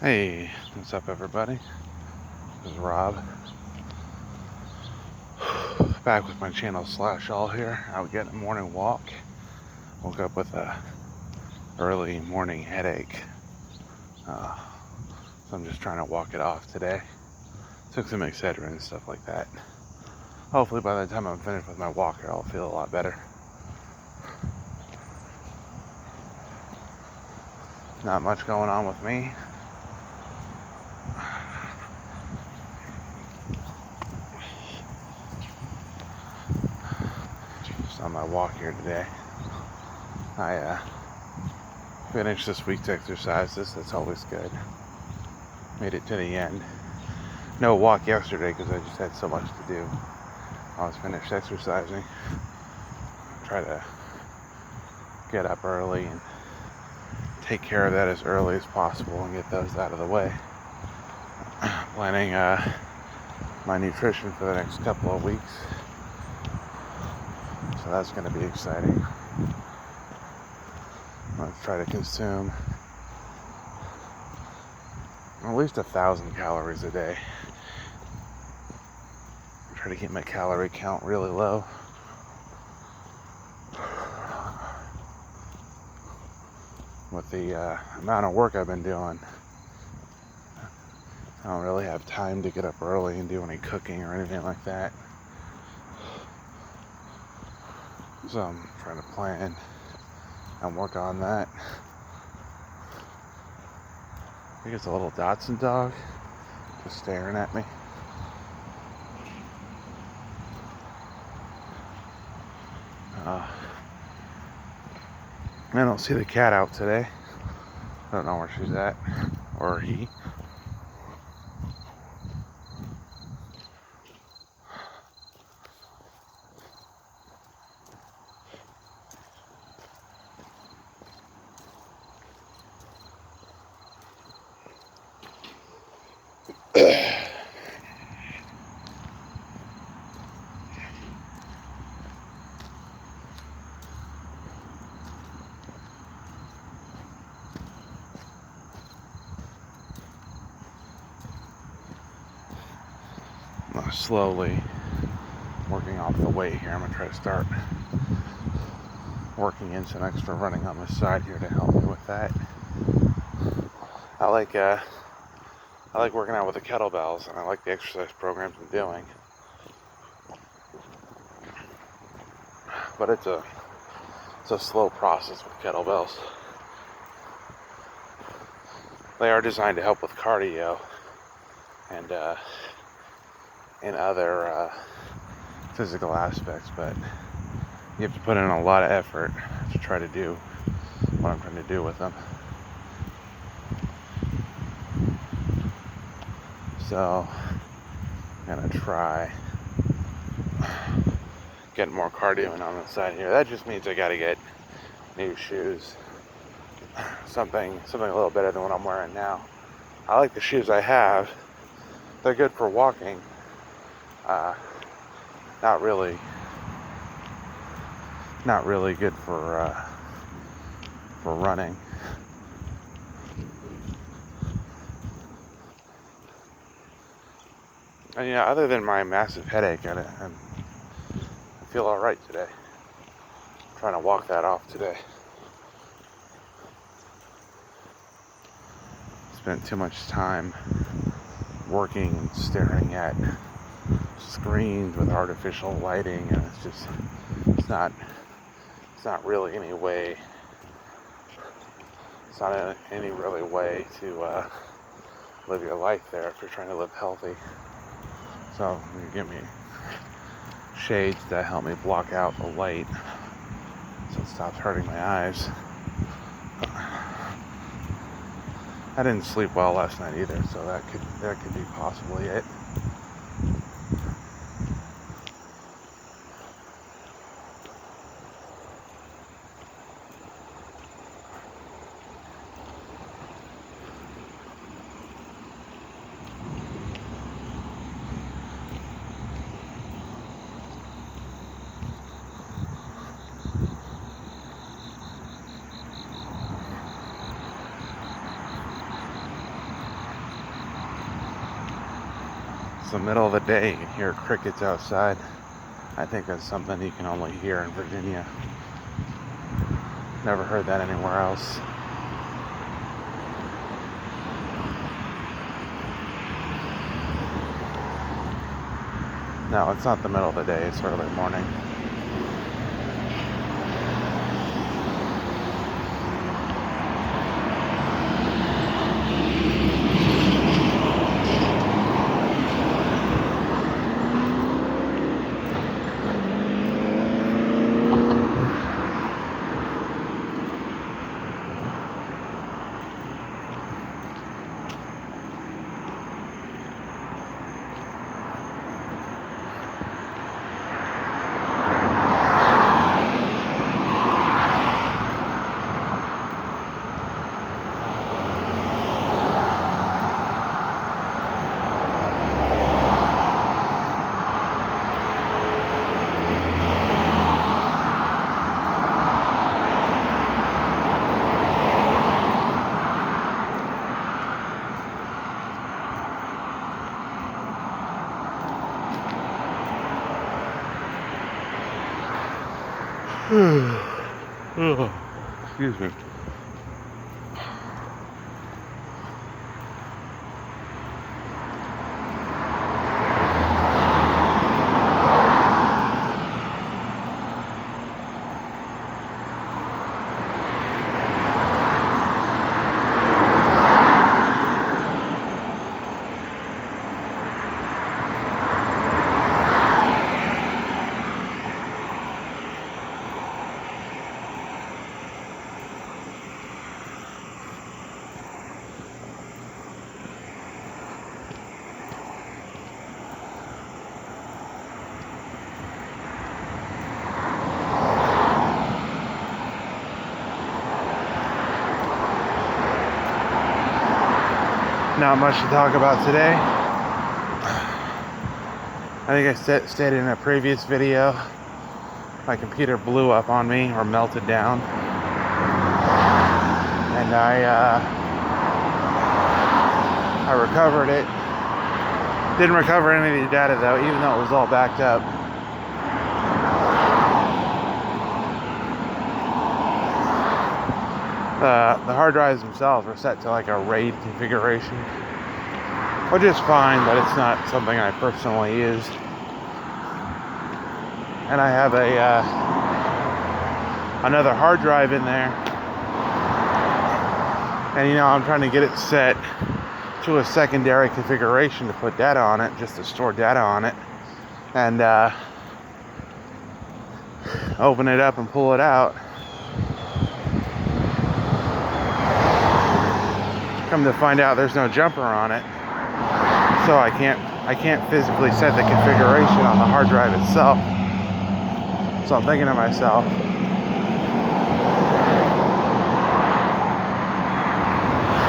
Hey, what's up everybody? This is Rob. Back with my channel /all here. Out getting a morning walk. Woke up with a early morning headache. So I'm just trying to walk it off today. Took some Excedrin and stuff like that. Hopefully by the time I'm finished with my walker, I'll feel a lot better. Not much going on with me. Just on my walk here today. I finished this week's exercises. That's always good. Made it to the end. No walk yesterday because I just had so much to do. I was finished exercising. Try to get up early and take care of that as early as possible and get those out of the way. Planning my nutrition for the next couple of weeks. So that's going to be exciting. I'm going to try to consume at least 1,000 calories a day. Try to keep my calorie count really low. With the amount of work I've been doing, I don't really have time to get up early and do any cooking or anything like that. So I'm trying to plan and work on that. I think it's a little Dachshund dog just staring at me. I don't see the cat out today. I don't know where she's at, or he. Slowly working off the weight here. I'm gonna try to start working in some extra running on the side here to help me with that. I like working out with the kettlebells, and I like the exercise programs I'm doing. But it's a slow process with kettlebells. They are designed to help with cardio and other physical aspects, but you have to put in a lot of effort to try to do what I'm trying to do with them. So I'm gonna try getting more cardio in on the side here. That just means I gotta get new shoes, something a little better than what I'm wearing now. I like the shoes I have. They're good for walking. Not really good for running. And yeah, other than my massive headache, I feel all right today. I'm trying to walk that off today. Spent too much time working and staring at screens with artificial lighting, and it's not really any way. It's not any really way to live your life there if you're trying to live healthy. So you give me shades to help me block out the light so it stops hurting my eyes. I didn't sleep well last night either, so that could be possibly it. the middle of the day, you can hear crickets outside. I think that's something you can only hear in Virginia. Never heard that anywhere else. No, it's not the middle of the day, it's early morning. Excuse me. Not much to talk about today. I think I stated in a previous video, my computer blew up on me or melted down, and I recovered it. Didn't recover any of the data though, even though it was all backed up. The hard drives themselves were set to like a RAID configuration, which is fine, but it's not something I personally use. And I have another hard drive in there, and I'm trying to get it set to a secondary configuration to put data on it, just to store data on it, and open it up and pull it out. Come to find out there's no jumper on it, so I can't physically set the configuration on the hard drive itself. So I'm thinking to myself,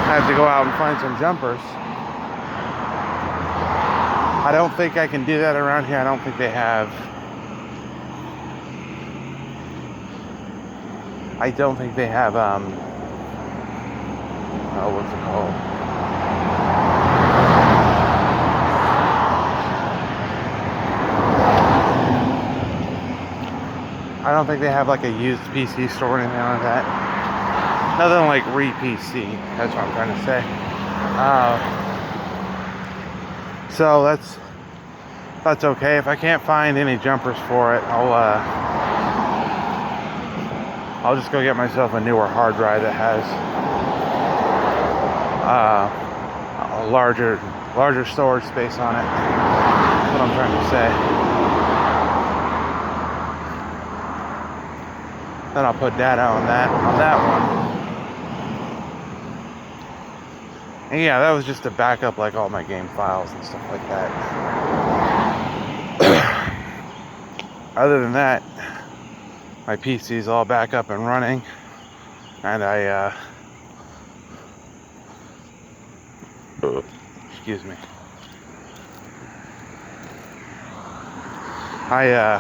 I have to go out and find some jumpers. I don't think I can do that around here. I don't think they have. What's it called? I don't think they have like a used PC store or anything like that. Nothing like re-PC. That's what I'm trying to say. So that's okay. If I can't find any jumpers for it, I'll just go get myself a newer hard drive that has a larger storage space on it. That's what I'm trying to say. Then I'll put data on that one. And yeah, that was just to back up like all my game files and stuff like that. Other than that, my PC is all back up and running, and excuse me. I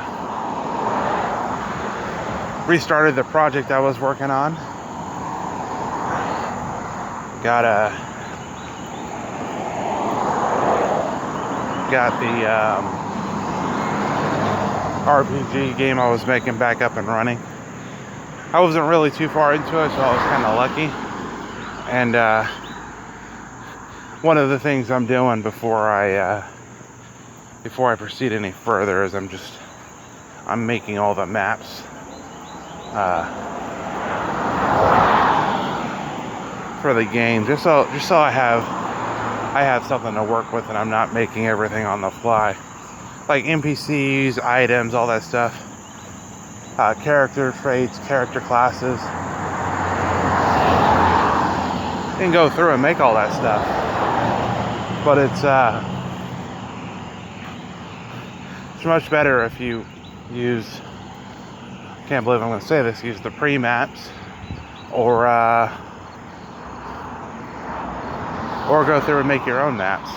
restarted the project I was working on. got the RPG game I was making back up and running. I wasn't really too far into it, so I was kind of lucky. And one of the things I'm doing before I proceed any further is I'm making all the maps for the game, just so I have something to work with, and I'm not making everything on the fly, like NPCs, items, all that stuff, character traits, character classes. You can go through and make all that stuff, but it's much better if you use, can't believe I'm going to say this, use the pre-maps, or go through and make your own maps.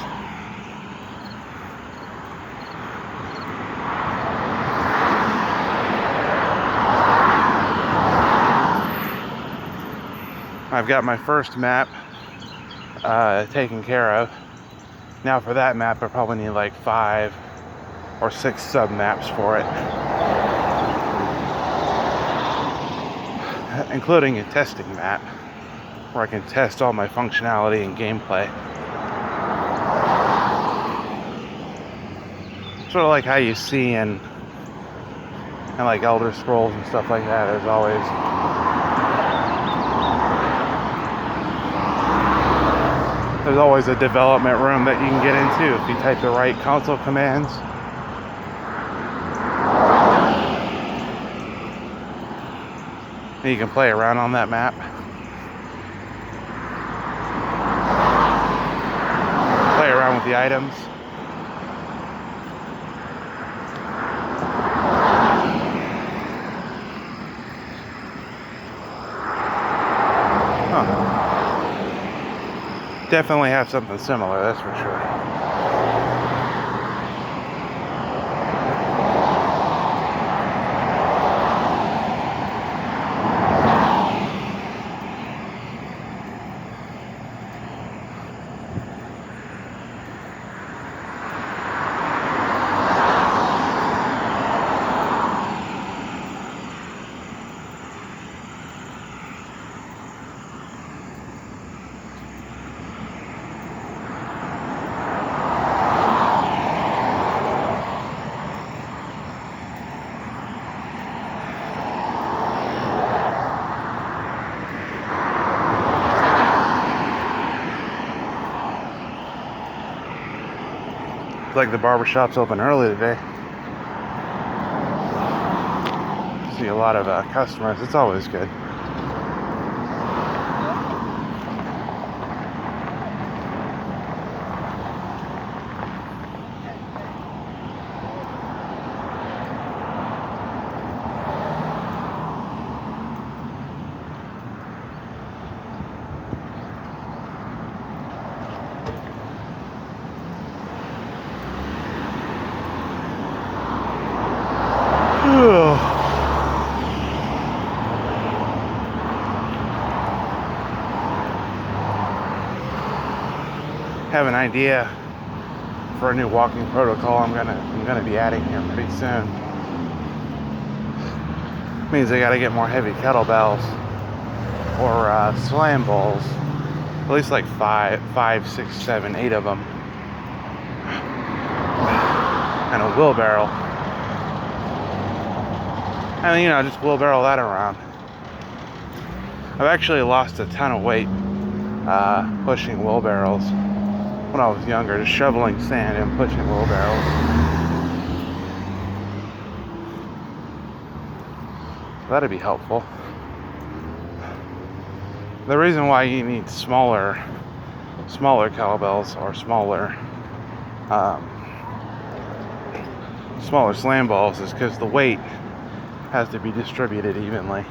I've got my first map taken care of. Now for that map, I probably need like 5 or 6 sub-maps for it, including a testing map where I can test all my functionality and gameplay. Sort of like how you see in like Elder Scrolls and stuff like that. There's always a development room that you can get into if you type the right console commands. And you can play around on that map. Play around with the items. Definitely have something similar, that's for sure. Like the barbershop's open early today. See a lot of customers. It's always good. Have an idea for a new walking protocol I'm gonna be adding here pretty soon. Means I gotta get more heavy kettlebells or slam balls, at least like 5, 6, 7, 8 of them, and a wheelbarrow, and just wheelbarrow that around. I've actually lost a ton of weight pushing wheelbarrows when I was younger, just shoveling sand and pushing wheelbarrows. That'd be helpful. The reason why you need smaller kettlebells or smaller slam balls is because the weight has to be distributed evenly.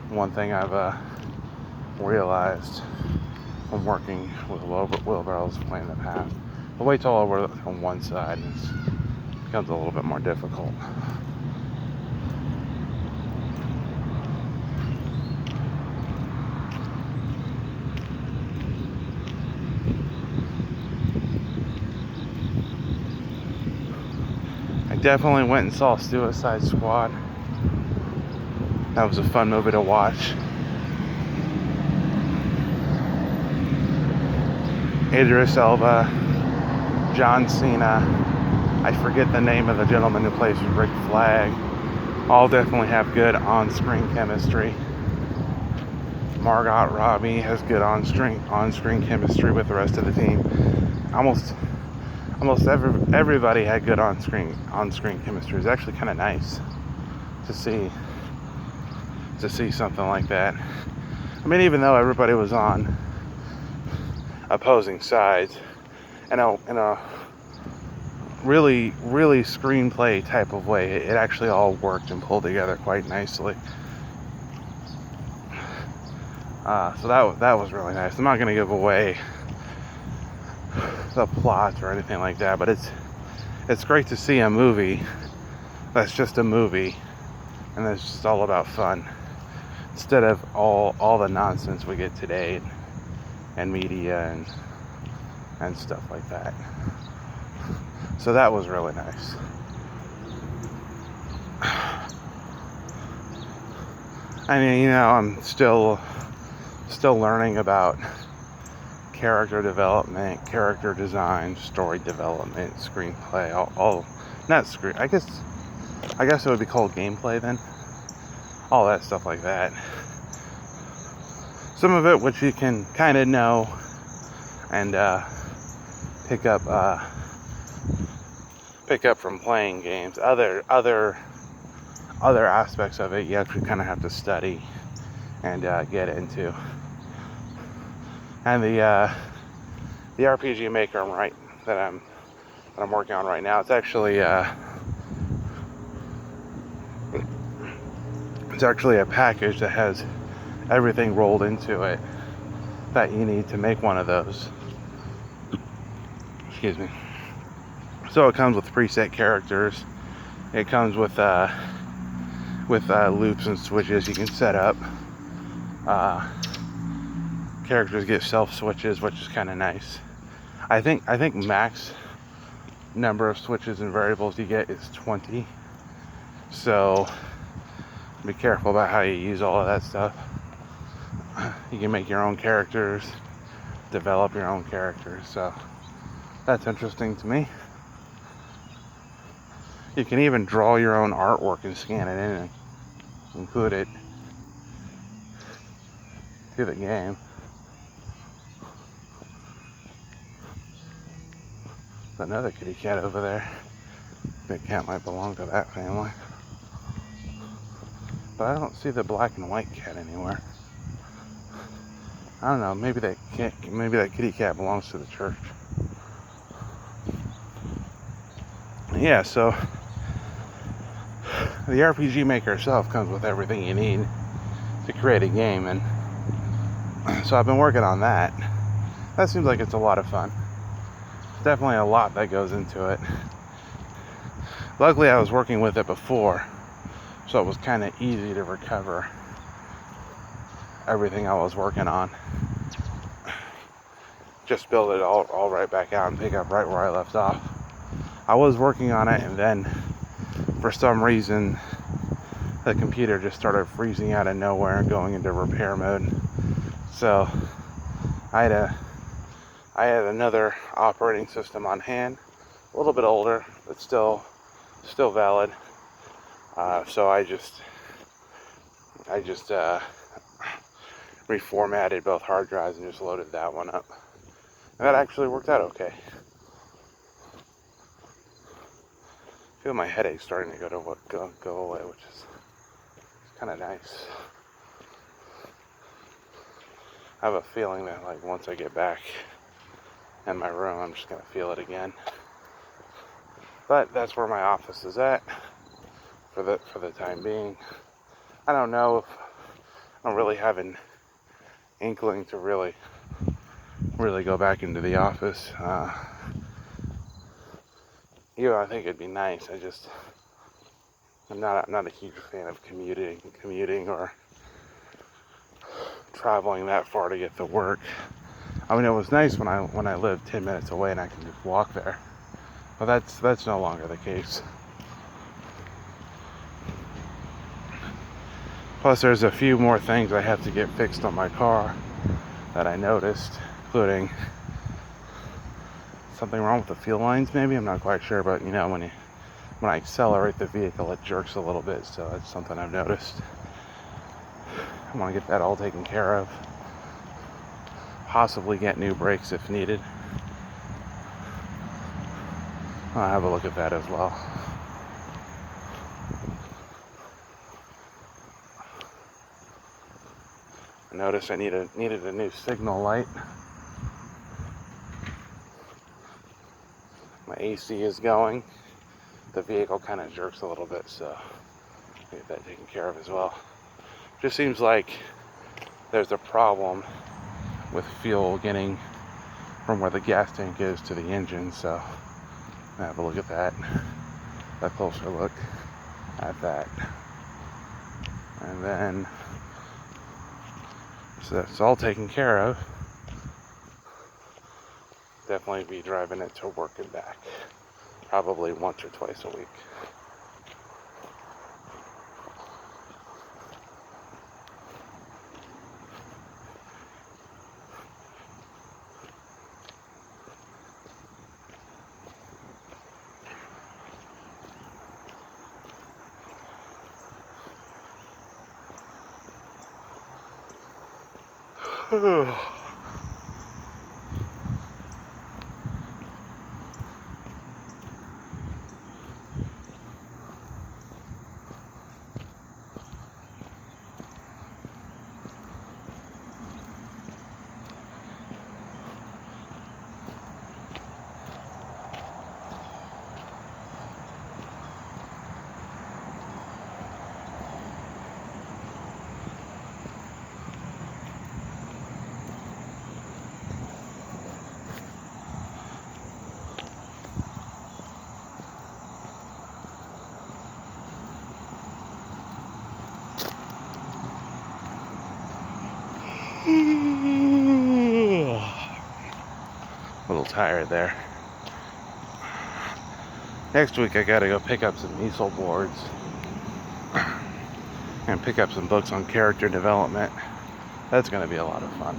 One thing I've realized when working with wheelbarrows playing the path, the weight's all over on one side, and it becomes a little bit more difficult. definitely went and saw Suicide Squad. That was a fun movie to watch. Idris Elba, John Cena, I forget the name of the gentleman who plays Rick Flag. All definitely have good on-screen chemistry. Margot Robbie has good on-screen chemistry with the rest of the team. Almost everybody had good on-screen chemistry. It's actually kind of nice to see something like that. I mean, even though everybody was on opposing sides, in a really screenplay type of way, it actually all worked and pulled together quite nicely. So that was really nice. I'm not going to give away the plot or anything like that, but it's great to see a movie that's just a movie and that's just all about fun, instead of all the nonsense we get today and media and stuff like that. So that was really nice. I mean, I'm still learning about character development, character design, story development, screenplay, all not screen. I guess it would be called gameplay then. All that stuff like that. Some of it which you can kind of know and pick up from playing games. Other aspects of it you actually kind of have to study and get into. And the RPG Maker that I'm working on right now, it's actually a package that has everything rolled into it that you need to make one of those. Excuse me. So it comes with preset characters. It comes with loops and switches you can set up. Characters get self switches, which is kind of nice. I think max number of switches and variables you get is 20. So be careful about how you use all of that stuff. You can make your own characters, develop your own characters. So that's interesting to me. You can even draw your own artwork and scan it in and include it to the game. There's another kitty cat over there. That cat might belong to that family. But I don't see the black and white cat anywhere. I don't know, maybe that kitty cat belongs to the church. Yeah, so the RPG Maker itself comes with everything you need to create a game, and so I've been working on that. That seems like it's a lot of fun. There's definitely a lot that goes into it. Luckily, I was working with it before, so it was kind of easy to recover everything I was working on. Just build it all right back out and pick up right where I left off. I was working on it, and then for some reason the computer just started freezing out of nowhere and going into repair mode. So I had another operating system on hand, a little bit older, but still valid. So I just reformatted both hard drives and just loaded that one up. And that actually worked out okay. I feel my headache starting to go away, which is kind of nice. I have a feeling that like once I get back in my room, I'm just gonna feel it again. But that's where my office is at for the time being. I don't know if I don't really have an inkling to really go back into the office. I think it'd be nice. I'm not a huge fan of commuting or traveling that far to get to work. I mean, it was nice when I lived 10 minutes away and I can just walk there, but that's no longer the case. Plus there's a few more things I have to get fixed on my car that I noticed, including something wrong with the fuel lines maybe, I'm not quite sure, but you know, when I accelerate the vehicle it jerks a little bit, so that's something I've noticed. I want to get that all taken care of. Possibly get new brakes if needed. I'll have a look at that as well. I noticed I needed a new signal light. My AC is going. The vehicle kind of jerks a little bit, so I'll get that taken care of as well. Just seems like there's a problem with fuel getting from where the gas tank is to the engine, so I'll have a look at that. A closer look at that. And then, so that's all taken care of. Definitely be driving it to work and back. Probably once or twice a week. A little tired there. Next week I gotta go pick up some easel boards and pick up some books on character development. That's gonna be a lot of fun.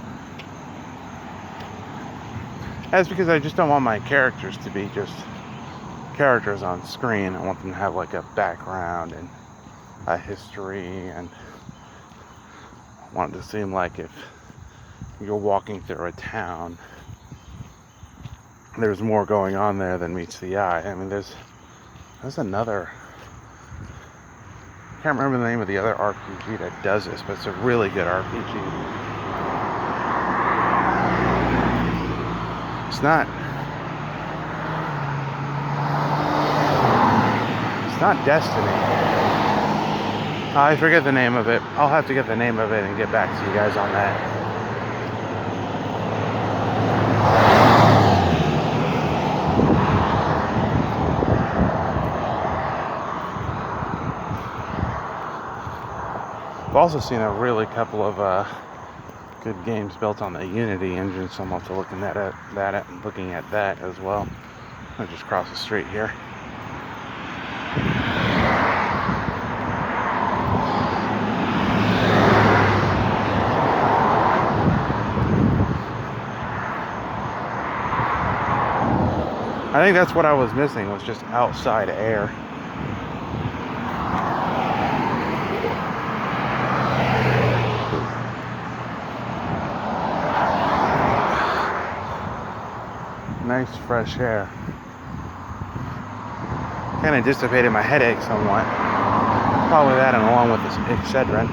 That's because I just don't want my characters to be just characters on screen. I want them to have like a background and a history, and I want it to seem like if you're walking through a town, there's more going on there than meets the eye. I mean, there's another, I can't remember the name of the other RPG that does this, but it's a really good RPG. It's not Destiny. I forget the name of it. I'll have to get the name of it and get back to you guys on that. I've also seen a really couple of good games built on the Unity engine, so I'm also looking at that as well. I'll just cross the street here. I think that's what I was missing, was just outside air. Nice fresh air. Kind of dissipated my headache somewhat. Probably that, and along with this Excedrin.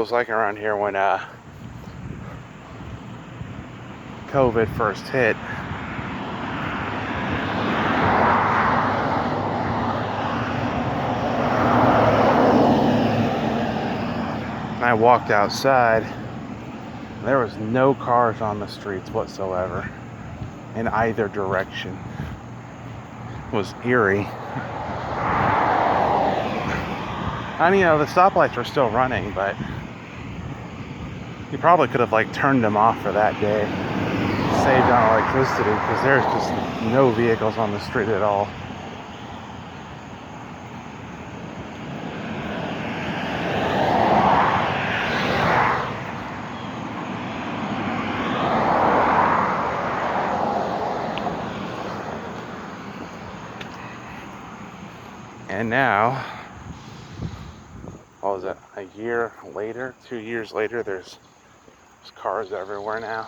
was like around here when COVID first hit. I walked outside. There was no cars on the streets whatsoever in either direction. It was eerie. And the stoplights were still running, but you probably could have turned them off for that day, saved on electricity, because there's just no vehicles on the street at all. And now, what was it, a year later, 2 years later, there's cars everywhere now.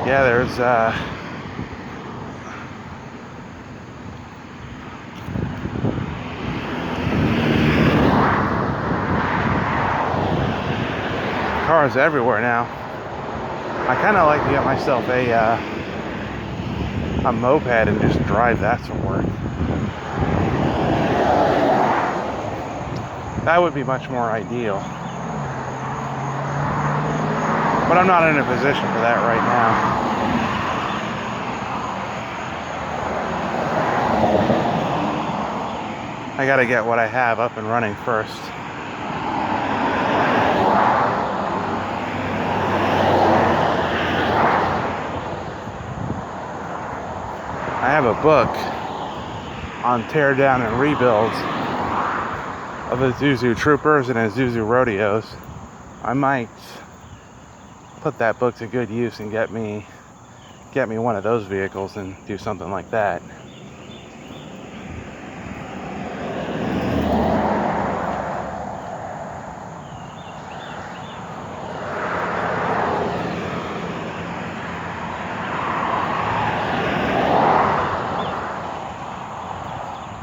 Yeah, there's cars everywhere now. I kind of like to get myself a moped and just drive that to work. That would be much more ideal. But I'm not in a position for that right now. I gotta get what I have up and running first. I have a book on tear down and rebuilds of Isuzu Troopers and Isuzu Rodeos. I might put that book to good use and get me one of those vehicles and do something like that.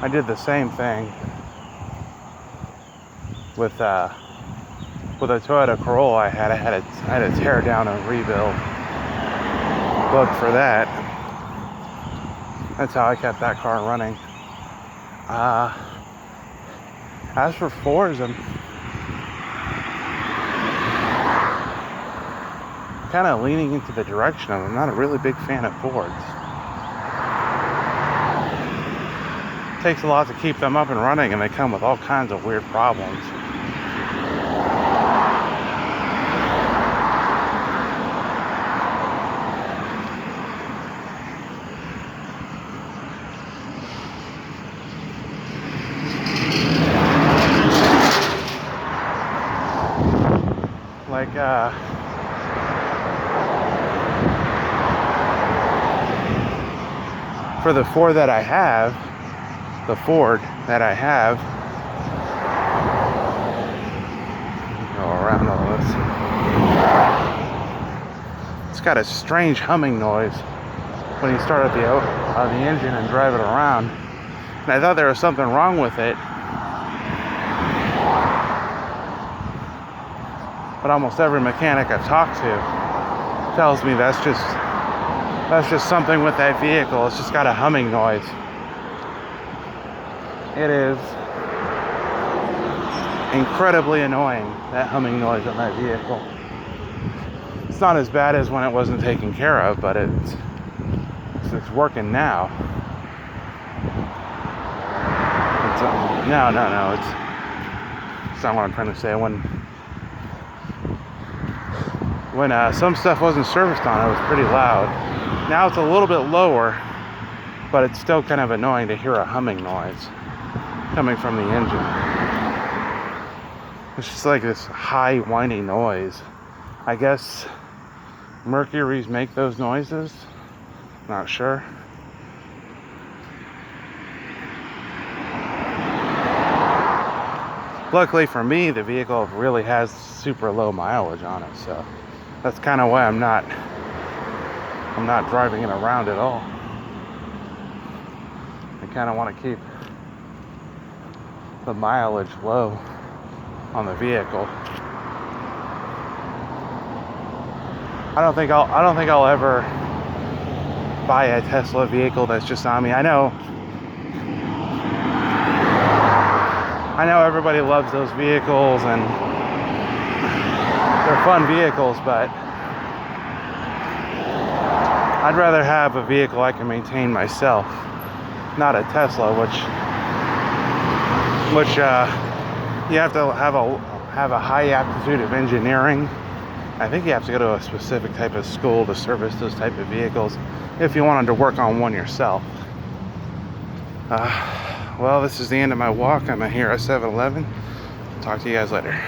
I did the same thing with a Toyota Corolla I had to tear down and rebuild book for that. That's how I kept that car running. As for Fords, I'm kind of leaning into the direction of I'm not a really big fan of Fords. It takes a lot to keep them up and running, and they come with all kinds of weird problems. For the Ford that I have, go around all this. It's got a strange humming noise when you start up the engine and drive it around. And I thought there was something wrong with it. But almost every mechanic I've talked to tells me that's just something with that vehicle. It's just got a humming noise. It is incredibly annoying, that humming noise on that vehicle. It's not as bad as when it wasn't taken care of, but it's working now. No, it's not what I'm trying to say. When some stuff wasn't serviced on, it was pretty loud. Now it's a little bit lower, but it's still kind of annoying to hear a humming noise coming from the engine. It's just like this high whiny noise. I guess Mercury's make those noises. Not sure. Luckily for me, the vehicle really has super low mileage on it, so that's kind of why I'm not driving it around at all. I kind of want to keep the mileage low on the vehicle. I don't think I'll ever buy a Tesla vehicle that's just on me. I know everybody loves those vehicles and they're fun vehicles, but I'd rather have a vehicle I can maintain myself, not a Tesla, which you have to have a high aptitude of engineering. I think you have to go to a specific type of school to service those type of vehicles if you wanted to work on one yourself. Well, this is the end of my walk. I'm here at 7-Eleven. Talk to you guys later.